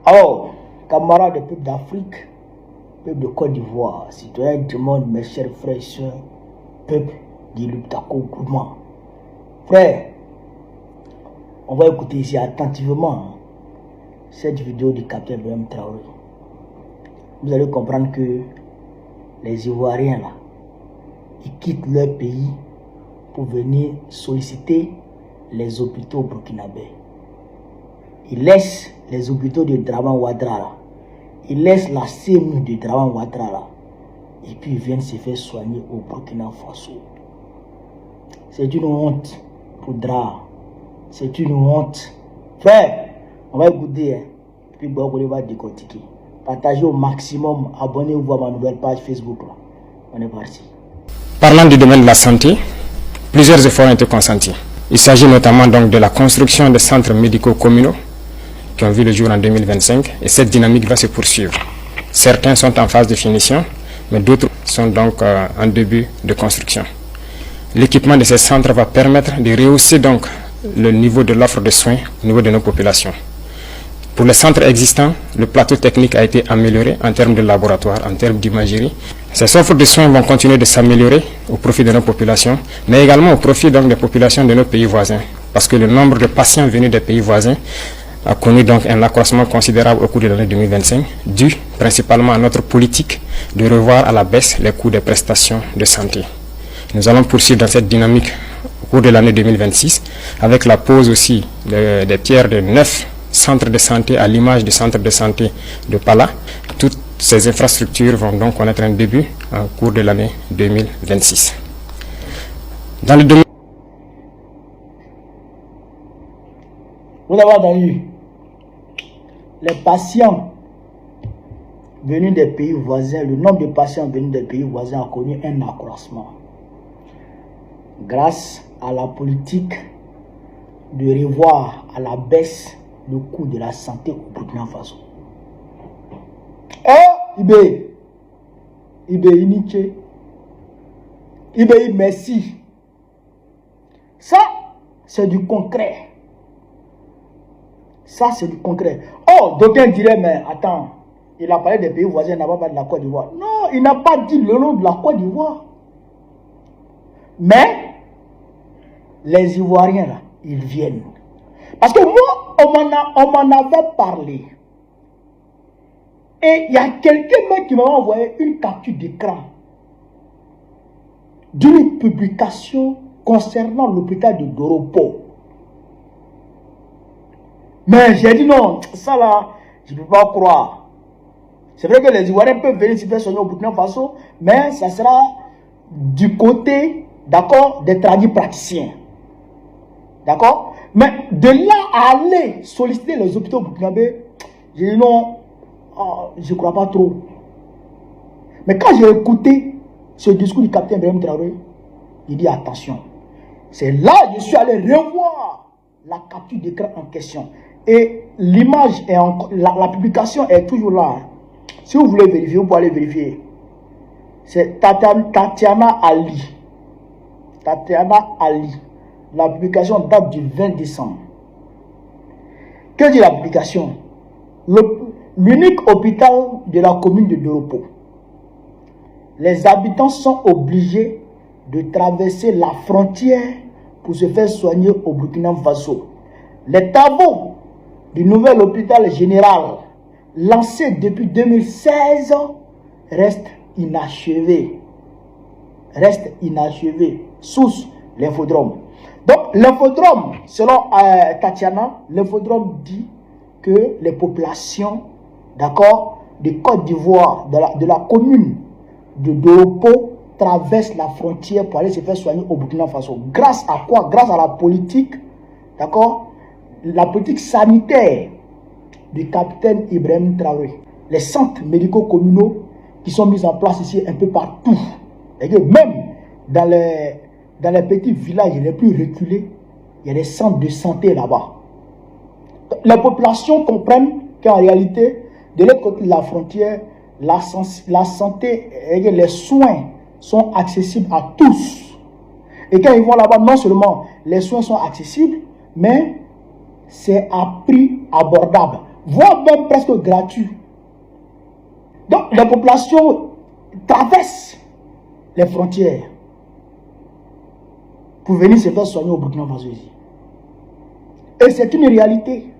Alors, camarades des peuples d'Afrique, peuple de Côte d'Ivoire, citoyens du monde, mes chers frères et sœurs, peuple d'Iluptako Gourmand. Frère, on va écouter ici attentivement cette vidéo du capitaine Ibrahim Traoré. Vous allez comprendre que les Ivoiriens là, ils quittent leur pays pour venir solliciter les hôpitaux burkinabés. Ils laissent les hôpitaux de Draman Ouattara là. Ils laissent la CMU de Draman Ouattara là. Et puis ils viennent se faire soigner au Burkina Faso. C'est une honte pour Dra. C'est une honte. Frère, on va écouter. Hein. Puis bon, on va décortiquer. Partagez au maximum. Abonnez-vous à ma nouvelle page Facebook. Là. On est parti. Parlant du domaine de la santé, plusieurs efforts ont été consentis. Il s'agit notamment donc de la construction des centres médicaux communaux qui ont vu le jour en 2025 et cette dynamique va se poursuivre. Certains sont en phase de finition, mais d'autres sont donc en début de construction. L'équipement de ces centres va permettre de rehausser donc le niveau de l'offre de soins au niveau de nos populations. Pour les centres existants, le plateau technique a été amélioré en termes de laboratoire, en termes d'imagerie. Ces offres de soins vont continuer de s'améliorer au profit de nos populations, mais également au profit donc des populations de nos pays voisins, parce que le nombre de patients venus des pays voisins a connu donc un accroissement considérable au cours de l'année 2025, dû principalement à notre politique de revoir à la baisse les coûts des prestations de santé. Nous allons poursuivre dans cette dynamique au cours de l'année 2026, avec la pose aussi des pierres de 9 centres de santé à l'image du centre de santé de Pala. Toutes ces infrastructures vont donc connaître un début au cours de l'année 2026. Dans le domaine... Vous avez entendu, les patients venus des pays voisins, le nombre de patients venus des pays voisins a connu un accroissement. Grâce à la politique de revoir à la baisse le coût de la santé au Burkina Faso. Ibé Iniché, Ibé merci. Ça, c'est du concret. Ça, c'est du concret. Oh, d'aucuns diraient, mais attends, il a parlé des pays voisins, il n'a pas parlé de la Côte d'Ivoire. Non, il n'a pas dit le nom de la Côte d'Ivoire. Mais, les Ivoiriens, là, ils viennent. Parce que moi, on m'en avait parlé. Et il y a quelqu'un qui m'a envoyé une capture d'écran d'une publication concernant l'hôpital de Doropo. Mais j'ai dit non, ça là, je ne peux pas croire. C'est vrai que les Ivoiriens peuvent venir se faire soigner au Burkina Faso, mais ça sera du côté, d'accord, des tradis praticiens. D'accord? Mais de là à aller solliciter les hôpitaux burkinabés, j'ai dit non, je ne crois pas trop. Mais quand j'ai écouté ce discours du capitaine Ibrahim Traoré, il dit attention. C'est là que je suis allé revoir la capture d'écran en question. Et l'image, la publication est toujours là. Si vous voulez vérifier, vous pouvez aller vérifier. C'est Tatiana Ali. Tatiana Ali. La publication date du 20 décembre. Que dit la publication? L'unique hôpital de la commune de Doropo. Les habitants sont obligés de traverser la frontière pour se faire soigner au Burkina Faso. Les travaux du nouvel hôpital général lancé depuis 2016 restent inachevés. Sous l'infodrome. Donc, l'infodrome, selon Tatiana, l'infodrome dit que les populations, d'accord, de Côte d'Ivoire, de la commune de Doropo, traversent la frontière pour aller se faire soigner au Burkina Faso. Grâce à quoi? Grâce à la politique, d'accord, la politique sanitaire du capitaine Ibrahim Traoré. Les centres médicaux communaux qui sont mis en place ici un peu partout. Et même dans les petits villages les plus reculés, il y a des centres de santé là-bas. Les populations comprennent qu'en réalité, de l'autre côté de la frontière, la santé et les soins sont accessibles à tous. Et quand ils vont là-bas, non seulement les soins sont accessibles, mais c'est à prix abordable. voire même presque gratuit. Donc les populations traversent les frontières pour venir se faire soigner au Burkina Faso ici. Et c'est une réalité.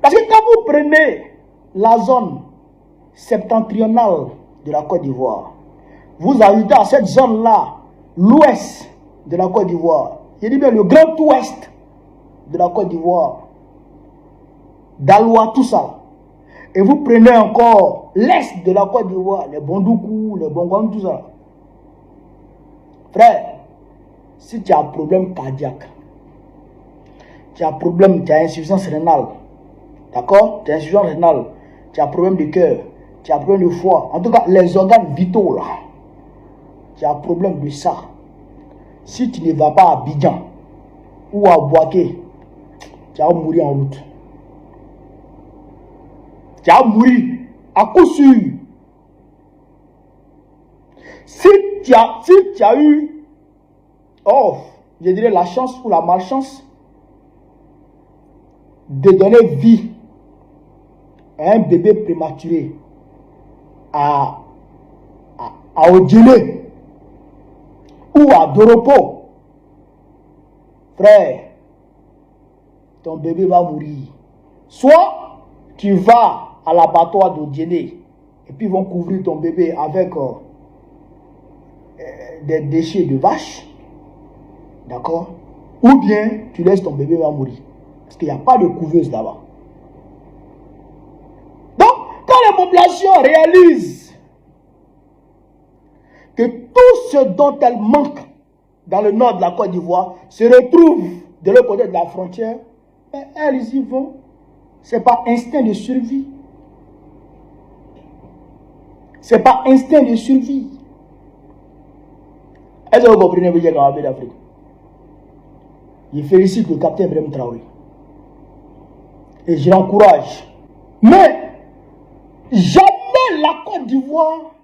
Parce que quand vous prenez la zone septentrionale de la Côte d'Ivoire, vous ajoutez à cette zone-là l'ouest de la Côte d'Ivoire. Je dis bien le grand ouest de la Côte d'Ivoire. Daloa, tout ça. Et vous prenez encore l'est de la Côte d'Ivoire, les Bondoukou, les Bongouan, tout ça. Frère, si tu as un problème cardiaque, tu as un problème, tu as insuffisance rénale, d'accord? Tu as insuffisance rénale, tu as un problème de cœur, tu as un problème de foie, en tout cas les organes vitaux là, tu as un problème de ça. Si tu ne vas pas à Abidjan ou à Bouaké, tu vas mourir en route. Tu vas mourir à coup sûr. Si tu as eu, je dirais la chance ou la malchance de donner vie à un bébé prématuré à Odjele ou à Doropo, frère, ton bébé va mourir. Soit tu vas à l'abattoir d'Odjele et puis ils vont couvrir ton bébé avec des déchets de vache, d'accord? Ou bien tu laisses ton bébé va mourir. Parce qu'il n'y a pas de couveuse là-bas. Donc, quand les populations réalisent que tout ce dont elles manquent dans le nord de la Côte d'Ivoire se retrouve de l'autre côté de la frontière, elles y vont. Ce n'est pas instinct de survie. Ce n'est pas instinct de survie. Est-ce que vous comprenez ce que j'ai dit d'Afrique? Je félicite le capitaine Ibrahim Traoré. Et je l'encourage. Mais jamais la Côte d'Ivoire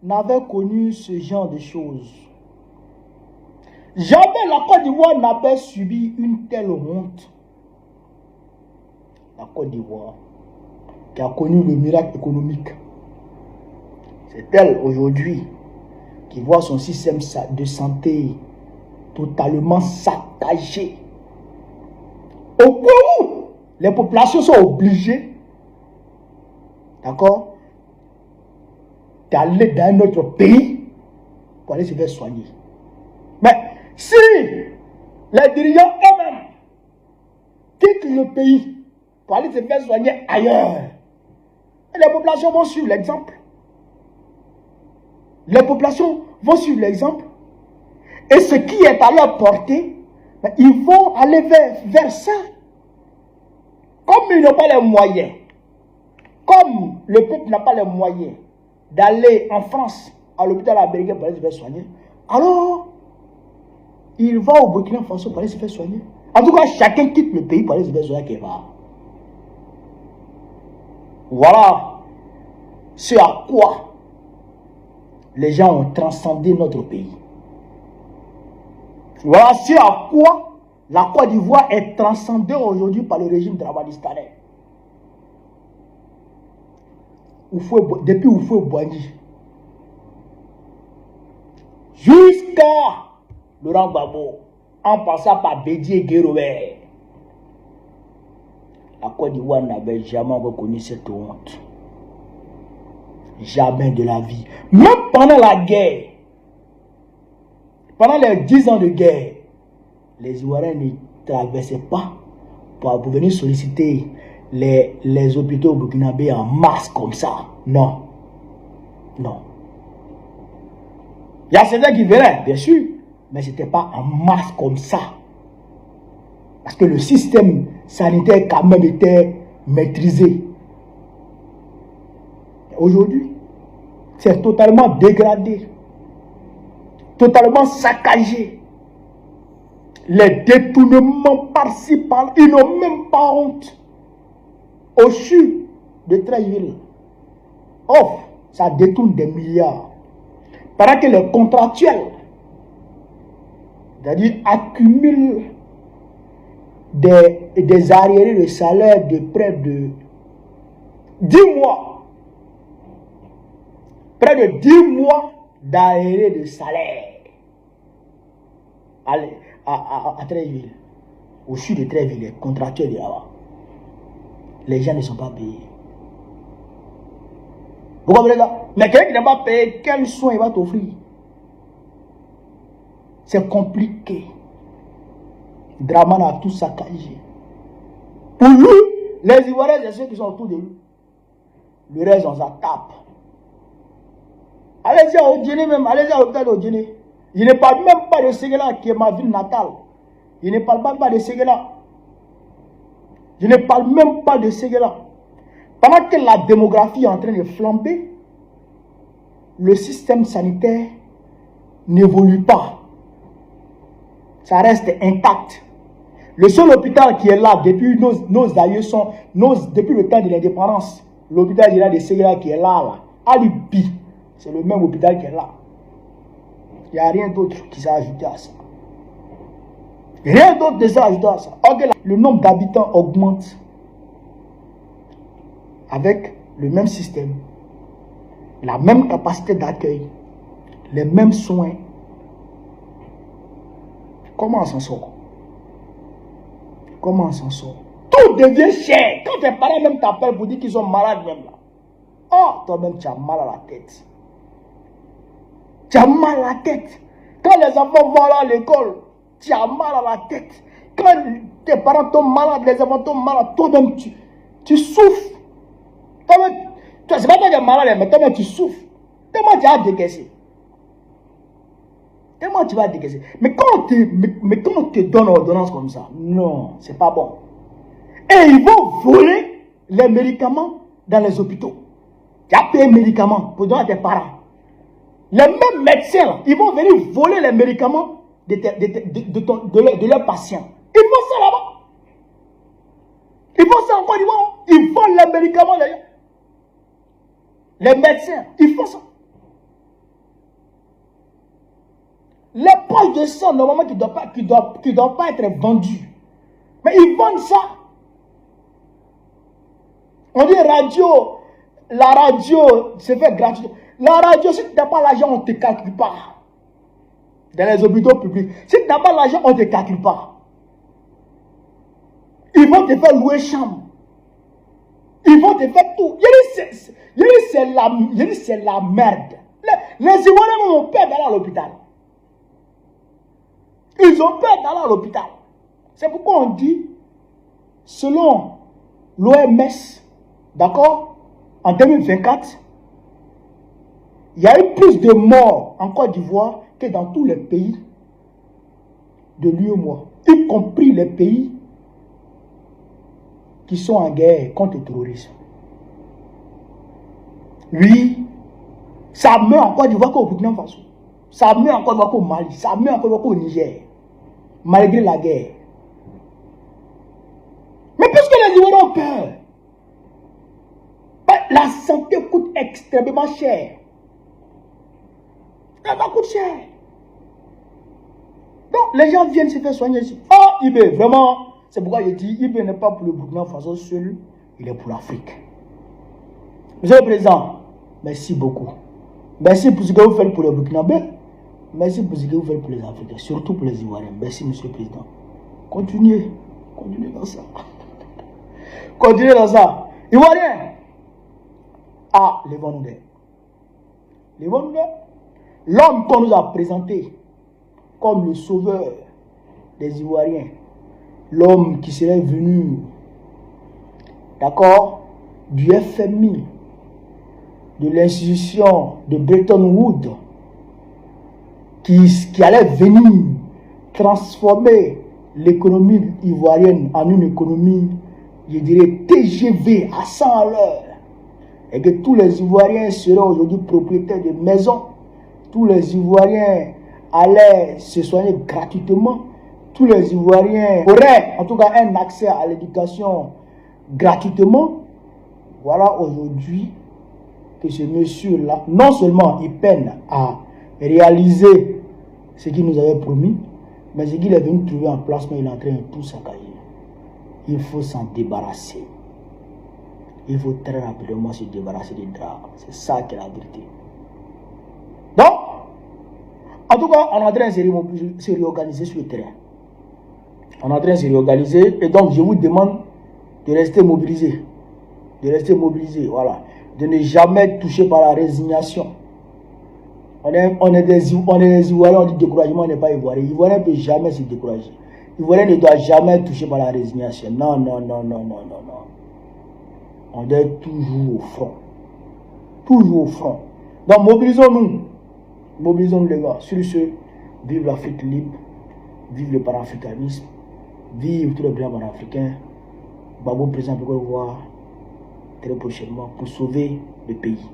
n'avait connu ce genre de choses. Jamais la Côte d'Ivoire n'avait subi une telle honte. La Côte d'Ivoire, qui a connu le miracle économique, c'est elle aujourd'hui qui voit son système de santé totalement saccagé. Au point où les populations sont obligées, d'accord, d'aller dans un autre pays pour aller se faire soigner. Mais si les dirigeants eux-mêmes quittent le pays pour aller se faire soigner ailleurs, les populations vont suivre l'exemple. Les populations vont suivre l'exemple. Et ce qui est à leur portée, ils vont aller vers ça. Comme ils n'ont pas les moyens, comme le peuple n'a pas les moyens d'aller en France, à l'hôpital américain pour aller se faire soigner, alors il va au Burkina Faso pour aller se faire soigner. En tout cas, chacun quitte le pays pour aller se faire soigner quelque part. Voilà ce à quoi les gens ont transcendé notre pays. Voilà ce à quoi la Côte d'Ivoire est transcendée aujourd'hui par le régime travadistanais. Depuis Houphouët-Boigny jusqu'à Laurent Gbagbo, en passant par Bédié Guérover, la Côte d'Ivoire n'avait jamais reconnu cette honte. Jamais de la vie. Même pendant la guerre, pendant les 10 ans de guerre, les Ivoiriens ne traversaient pas pour venir solliciter les hôpitaux burkinabés en masse comme ça. Non. Non. Il y a certains qui venaient, bien sûr, mais ce n'était pas en masse comme ça. Parce que le système sanitaire quand même était maîtrisé. Aujourd'hui, c'est totalement dégradé, totalement saccagé. Les détournements par-ci, par-là, ils n'ont même pas honte. Au CHU de Treichville, ça détourne des milliards. Pendant que les contractuels, c'est-à-dire accumulent des arriérés de salaire de près de 10 mois. Près de 10 mois d'arriérés de salaire. À Tréville. Au sud de Tréville, les contractuels de là-bas. Les gens ne sont pas payés. Vous comprenez ça? Mais quelqu'un qui n'a pas payé, quel soin il va t'offrir? C'est compliqué. Draman a tout saccagé. Pour lui, les Ivoiriens, c'est ceux qui sont autour de lui. Le reste, on s'en tape. Allez-y à Odjene même, allez-y à l'hôpital d'Odjene. Je ne parle même pas de Séguéla, qui est ma ville natale. Je ne parle même pas de Séguéla. Je ne parle même pas de Séguéla. Pendant que la démographie est en train de flamber, le système sanitaire n'évolue pas. Ça reste intact. Le seul hôpital qui est là depuis nos aïeux depuis le temps de l'indépendance, l'hôpital général de Séguéla qui est là, Alibi, c'est le même hôpital qui est là. Il n'y a rien d'autre qui s'est ajouté à ça. Rien d'autre ne s'est ajouté à ça. Ok, le nombre d'habitants augmente avec le même système, la même capacité d'accueil, les mêmes soins. Comment on s'en sort? Comment on s'en sort? Tout devient cher. Quand tes parents même t'appellent pour dire qu'ils sont malades même là. Oh, toi-même tu as mal à la tête. Tu as mal à la tête. Quand les enfants vont à l'école, tu as mal à la tête. Quand tes parents tombent malades, les enfants tombent malades, toi-même tu souffres. Toi-même, c'est pas toi qui es malade, mais toi-même tu souffres. Tellement tu as décaissé. Tellement tu vas décaisser. Mais quand on te donne l'ordonnance comme ça, non, c'est pas bon. Et ils vont voler les médicaments dans les hôpitaux. Tu as payé les médicaments pour donner à tes parents. Les mêmes médecins, là, ils vont venir voler les médicaments de leurs patients. Ils font ça là-bas. Ils font ça en Côte d'Ivoire. Ils volent les médicaments d'ailleurs. Les médecins, ils font ça. Les poches de sang, normalement, qui ne doivent pas être vendues. Mais ils vendent ça. On dit radio, la radio, c'est fait gratuit. La radio, si tu n'as pas l'argent, on ne te calcule pas. Dans les hôpitaux publics. Si tu n'as pas l'argent, on ne te calcule pas. Ils vont te faire louer chambre. Ils vont te faire tout. C'est la merde. Les Ivoiriens ont peur d'aller à l'hôpital. Ils ont peur d'aller à l'hôpital. C'est pourquoi on dit, selon l'OMS, d'accord, en 2024, il y a eu plus de morts en Côte d'Ivoire que dans tous les pays de l'UEMOA, y compris les pays qui sont en guerre contre le terrorisme. Oui, ça meurt en Côte d'Ivoire qu'au Burkina Faso. Ça meurt en Côte d'Ivoire qu'au Mali. Ça meurt en Côte d'Ivoire qu'au Niger. Malgré la guerre. Mais puisque les Ivoiriens ont peur, la santé coûte extrêmement cher. Ça coûte cher. Donc les gens viennent se faire soigner ici. Oh, Ibé, vraiment, c'est pourquoi je dis, Ibé n'est pas pour le Burkina Faso seul, il est pour l'Afrique. Monsieur le Président, merci beaucoup. Merci pour ce que vous faites pour le Burkinabé. Merci pour ce que vous faites pour les Africains, surtout pour les Ivoiriens. Merci, Monsieur le Président. Continuez. Continuez dans ça. Continuez dans ça. Ivoiriens. Ah, levons-nous. Levons-nous. L'homme qu'on nous a présenté comme le sauveur des Ivoiriens, l'homme qui serait venu, d'accord, du FMI, de l'institution de Bretton Woods, qui allait venir transformer l'économie ivoirienne en une économie, je dirais, TGV à 100 à l'heure, et que tous les Ivoiriens seraient aujourd'hui propriétaires de maisons, tous les Ivoiriens allaient se soigner gratuitement, tous les Ivoiriens auraient en tout cas un accès à l'éducation gratuitement. Voilà aujourd'hui que ce monsieur-là, non seulement il peine à réaliser ce qu'il nous avait promis, mais ce qu'il est venu trouver en place, mais il est en train de tout saccager. Il faut s'en débarrasser. Il faut très rapidement se débarrasser des draps. C'est ça qui est la vérité. Donc, en tout cas, on est en train de se réorganiser sur le terrain. On est en train de se réorganiser. Et donc, je vous demande de rester mobilisés. De rester mobilisés, voilà. De ne jamais être touché par la résignation. On est des Ivoiriens, on dit découragement, on n'est pas Ivoirien. Ivoirien ne peut jamais se décourager. Ivoirien ne doit jamais être touché par la résignation. Non, non, non, non, non, non, non. On doit être toujours au front. Toujours au front. Donc mobilisons-nous. Mobilisons-nous les gars. Sur ce, vive l'Afrique libre. Vive le panafricanisme. Vive tous les présidents panafricains. Babou président pour voir très prochainement pour sauver le pays.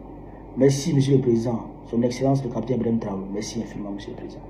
Merci monsieur le président. Son Excellence le capitaine Ibrahim Traoré. Merci infiniment monsieur le président.